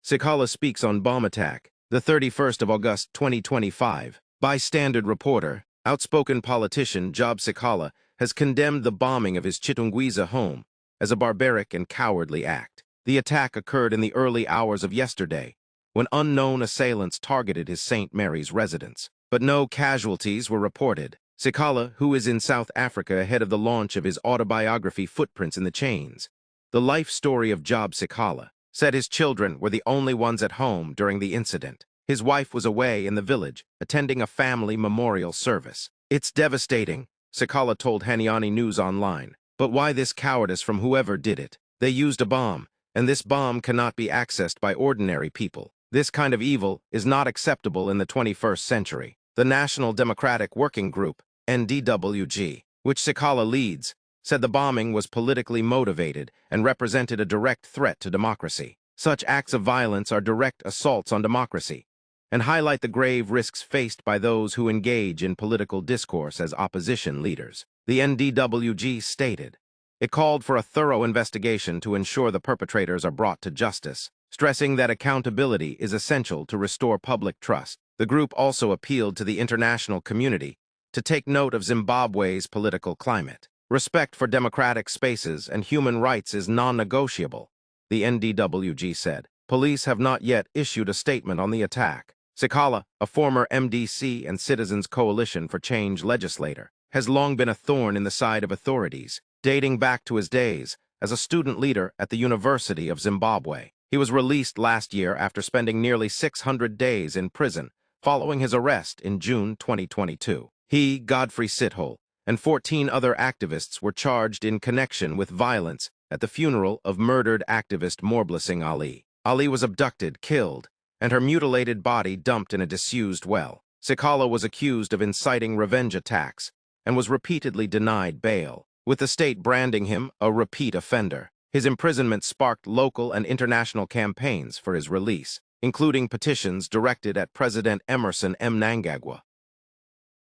Sikhala speaks on bomb attack, the 31st of August 2025. By Standard Reporter, outspoken politician Job Sikhala has condemned the bombing of his Chitungwiza home as a barbaric and cowardly act. The attack occurred in the early hours of yesterday, when unknown assailants targeted his St. Mary's residence. But no casualties were reported. Sikhala, who is in South Africa ahead of the launch of his autobiography Footprints in the Chains, The Life Story of Job Sikhala, said his children were the only ones at home during the incident. His wife was away in the village, attending a family memorial service. "It's devastating," Sikhala told Haniani News Online. "But why this cowardice from whoever did it? They used a bomb, and this bomb cannot be accessed by ordinary people. This kind of evil is not acceptable in the 21st century." The National Democratic Working Group, NDWG, which Sikhala leads, said the bombing was politically motivated and represented a direct threat to democracy. Such acts of violence are direct assaults on democracy and highlight the grave risks faced by those who engage in political discourse as opposition leaders. The NDWG stated it called for a thorough investigation to ensure the perpetrators are brought to justice, stressing that accountability is essential to restore public trust. The group also appealed to the international community to take note of Zimbabwe's political climate. Respect for democratic spaces and human rights is non-negotiable, the NDWG said. Police have not yet issued a statement on the attack. Sikhala, a former MDC and Citizens Coalition for Change legislator, has long been a thorn in the side of authorities, dating back to his days as a student leader at the University of Zimbabwe. He was released last year after spending nearly 600 days in prison following his arrest in June 2022. He, Godfrey Sithole, and 14 other activists were charged in connection with violence at the funeral of murdered activist Morblessing Ali. Ali was abducted, killed, and her mutilated body dumped in a disused well. Sikhala was accused of inciting revenge attacks and was repeatedly denied bail, with the state branding him a repeat offender. His imprisonment sparked local and international campaigns for his release, including petitions directed at President Emerson Mnangagwa.